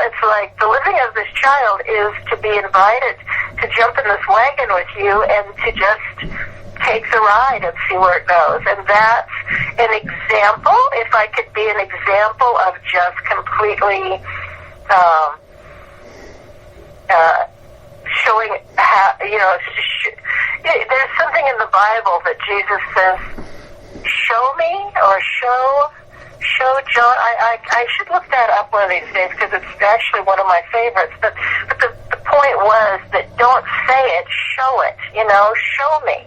it's like the living of this child is to be invited to jump in this wagon with you and to just take the ride and see where it goes. And that's an example, if I could be an example of just completely showing how, there's something in the Bible that Jesus says, show me, or show John. I should look that up one of these days because it's actually one of my favorites. But the point was that don't say it, show it. Show me.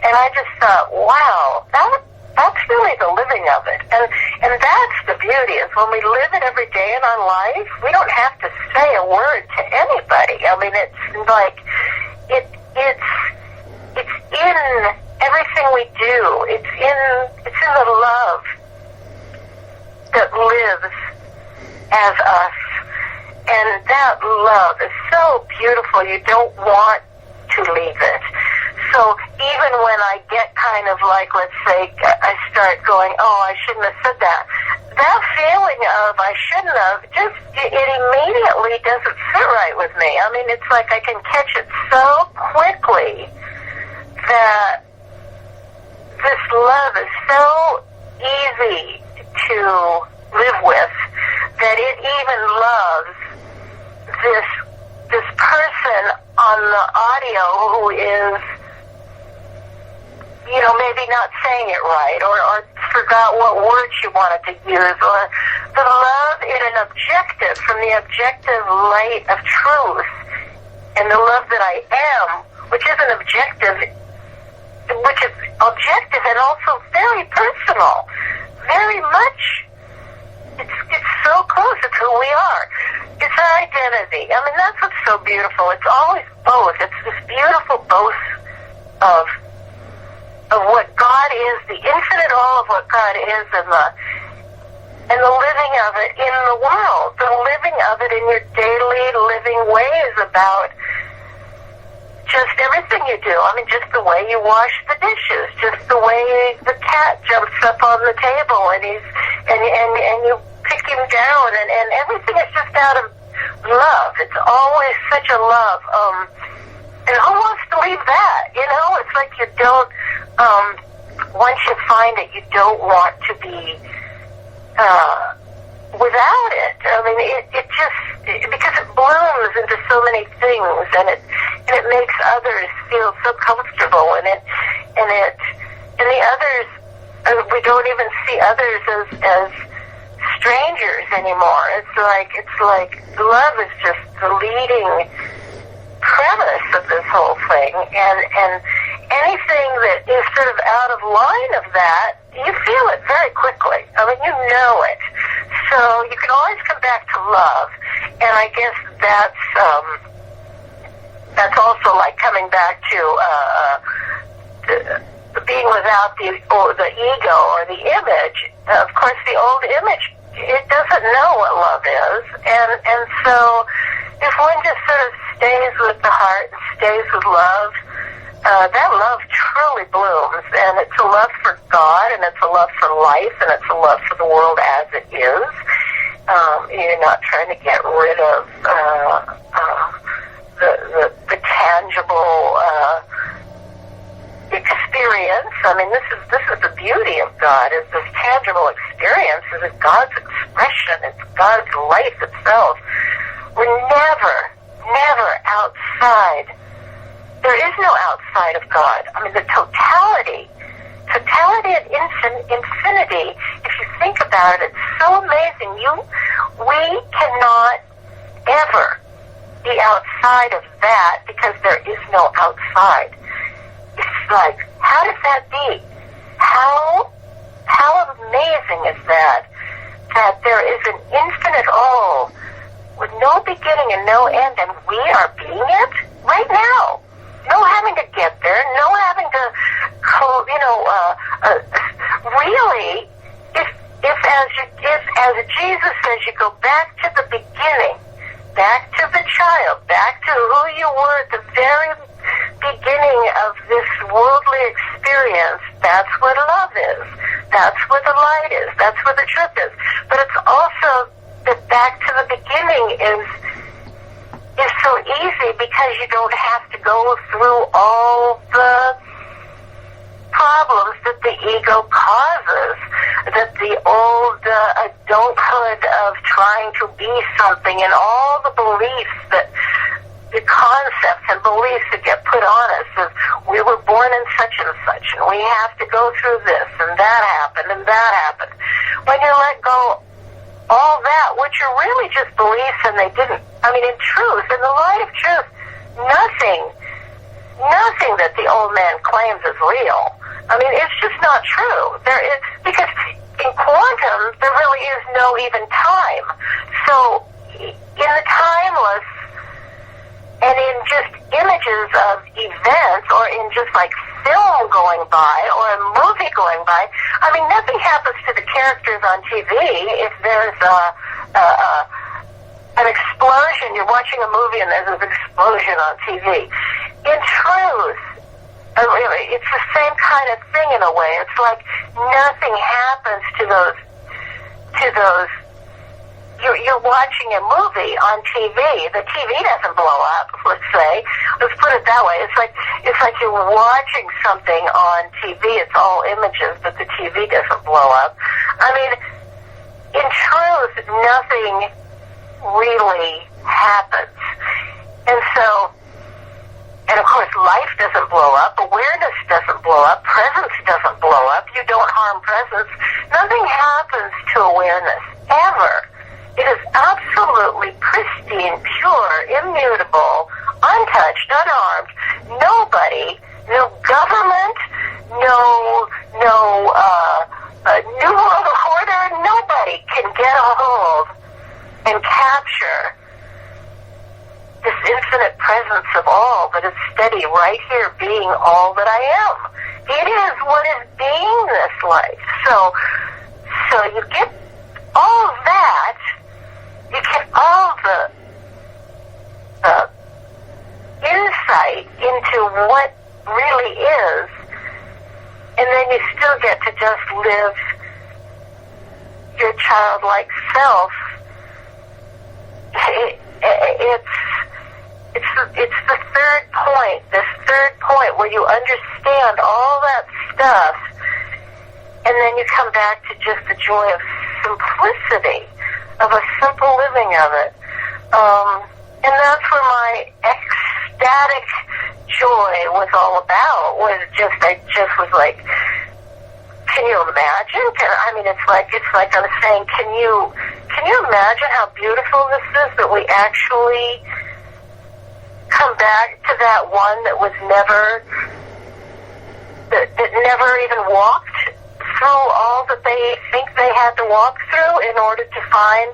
And I just thought, wow, that's really the living of it. And that's the beauty, is when we live it every day in our life, we don't have to say a word to anybody. I mean, it's like it's in everything we do. It's in the love that lives as us. And that love is so beautiful. You don't want to leave it. So even when I get kind of like, let's say, I start going, oh, I shouldn't have said that, that feeling of I shouldn't have, it immediately doesn't sit right with me. I mean, it's like I can catch it so quickly that this love is so easy to live with that it even loves this person on the audio who is, maybe not saying it right, or forgot what words you wanted to use, or the love in an objective, from the objective light of truth, and the love that I am, which is an objective, which is objective and also very personal, very much. It's so close. It's who we are. It's our identity. I mean, that's what's so beautiful. It's always both. It's this beautiful both of what God is, the infinite all of what God is, and the living of it in the world, the living of it in your daily living ways about just everything you do. I mean, just the way you wash the dishes, just the way the cat jumps up on the table and you pick him down, and everything is just out of love. It's always such a love. And who wants to leave that? It's like you don't, once you find it, you don't want to be without it. I mean, it just, because it blooms into so many things, and it makes others feel so comfortable, and the others, we don't even see others as strangers anymore. It's like love is just the leading premise of this whole thing, and anything that is sort of out of line of that, you feel it very quickly. I mean, you know it. So you can always come back to love, and I guess that's also like coming back to being without the ego or the image. Of course, the old image, it doesn't know what love is, and so if one just sort of stays with the heart and stays with love, that love truly blooms, and it's a love for God, and it's a love for life, and it's a love for the world as it is. You're not trying to get rid of the tangible experience. I mean, this is the beauty of God, is this tangible experience, is God's expression, it's God's life itself. We're never outside. There is no outside of God. I mean, the totality of infinity, if you think about it, it's so amazing. We cannot ever be outside of that, because there is no outside. It's like, how does that be? How amazing is that there is an infinite all with no beginning and no end, and we are being it right now. No having to get there, no having to, really, if as Jesus says, you go back to the beginning, back to the child, back to who you were at the very beginning of this worldly experience, that's what love is. That's where the light is. That's where the truth is. But it's also that back to the beginning is so easy because you don't have to go through all the problems that the ego causes, that the old adulthood of trying to be something and all the beliefs that the concepts and beliefs that get put on us of we were born in such and such and we have to go through this and that happened and that happened. When you let go all that, which are really just beliefs and they didn't, I mean in truth, in the light of truth, nothing that the old man claims is real. I mean, it's just not true. There is, because in quantum, there really is no even time. So, in the timeless, and in just images of events, or in just like film going by, or a movie going by, I mean, nothing happens to the characters on TV if there's an explosion. You're watching a movie and there's an explosion on TV. In truth, really, it's the same kind of thing in a way. It's like nothing happens to those. You're watching a movie on TV. The TV doesn't blow up. Let's say. Let's put it that way. It's like you're watching something on TV. It's all images, but the TV doesn't blow up. I mean, in truth, nothing really happens, and so. And of course, life doesn't blow up, awareness doesn't blow up, presence doesn't blow up, you don't harm presence. Nothing happens to awareness, ever. It is absolutely pristine, pure, immutable, untouched, unarmed. Nobody, no government, no New World Order, nobody can get a hold and capture this infinite presence of all that is steady right here being all that I am. It is what is being this life. So you get all of that, you get all the insight into what really is, and then you still get to just live your childlike self. It's the third point, this third point where you understand all that stuff, and then you come back to just the joy of simplicity, of a simple living of it. And that's where my ecstatic joy was all about, I just was like, can you imagine? It's like I was saying, can you imagine how beautiful this is, that we actually come back to that one that was never even walked through all that they think they had to walk through in order to find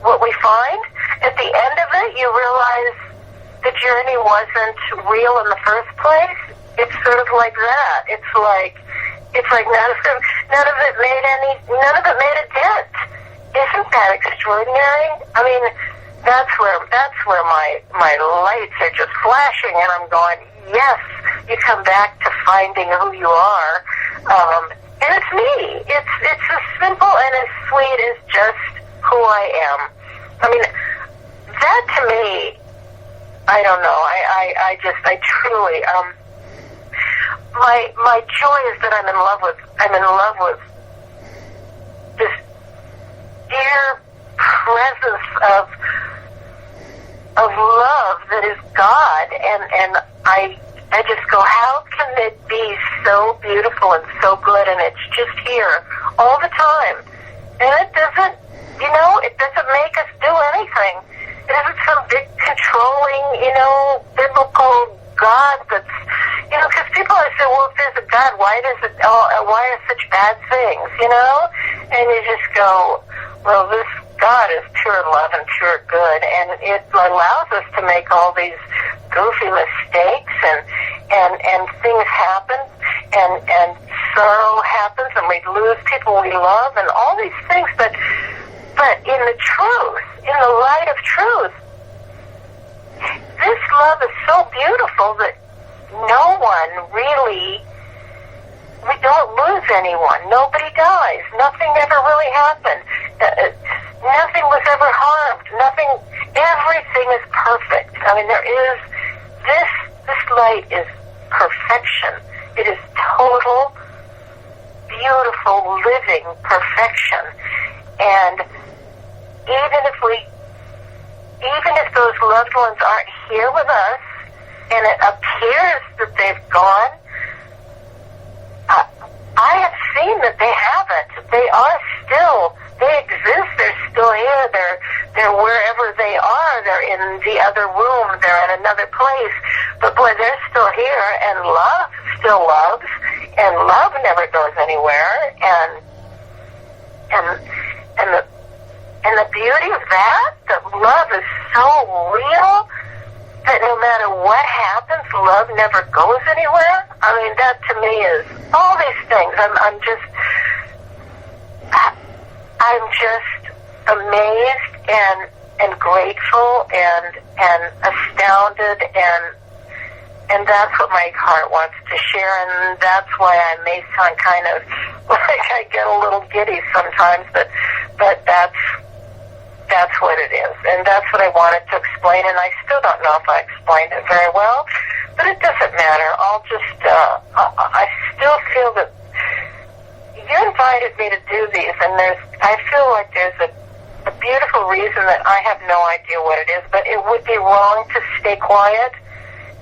what we find? At the end of it, you realize the journey wasn't real in the first place. It's sort of like that. It's like none of it made a dent. Isn't that extraordinary? I mean, that's where my lights are just flashing, and I'm going, yes, you come back to finding who you are, and it's me. It's as simple and as sweet as just who I am. I mean, that to me, I don't know. I truly, my joy is that I'm in love with this dear presence of love that is God, and I just go, how can it be so beautiful and so good, and it's just here all the time, and it doesn't make us do anything. It isn't some big controlling, biblical God that's, because people always say, well, if there's a God, why are such bad things, and you just go, well, this God is pure love and pure good, and it allows us to make all these goofy mistakes, and things happen, and sorrow happens, and we lose people we love, and all these things, but in the truth, in the light of truth, this love is so beautiful that no one really, we don't lose anyone. Nobody dies. Nothing ever really happened. nothing was ever harmed. Everything is perfect. I mean, this light is perfection. It is total, beautiful, living perfection. And even if those loved ones aren't here with us, and it appears that they've gone, I have seen that they haven't. They are still, they exist, they're still here, they're wherever they are, they're in the other room, they're in another place, but boy, they're still here, and love still loves, and love never goes anywhere, and the beauty of that love is so real, that no matter what happens, love never goes anywhere. I mean, that to me is all these things. I'm just amazed and grateful and astounded, and that's what my heart wants to share, and that's why I may sound kind of like I get a little giddy sometimes, but that's what it is, and that's what I wanted to explain, and I still don't know if I explained it very well, but it doesn't matter. I'll just, I still feel that you invited me to do these, and I feel like there's a beautiful reason that I have no idea what it is, but it would be wrong to stay quiet.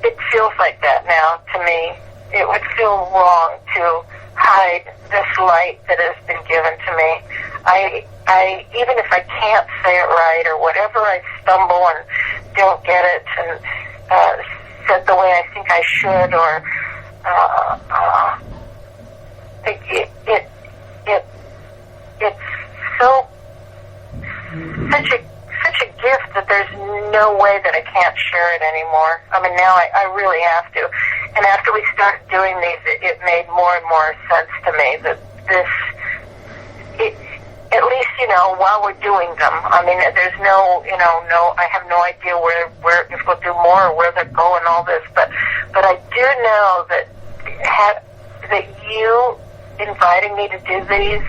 It feels like that now to me. It would feel wrong to hide this light that has been given to me. I even if I can't say it right or whatever, I stumble and don't get it and said the way I think I should, or it's so such a gift that there's no way that I can't share it anymore. I mean, now I really have to. And after we started doing these, it made more and more sense to me that at least, while we're doing them, I mean, there's I have no idea where if we'll do more or where they're going, all this, but I do know that you inviting me to do these,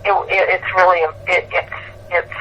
it's really, it's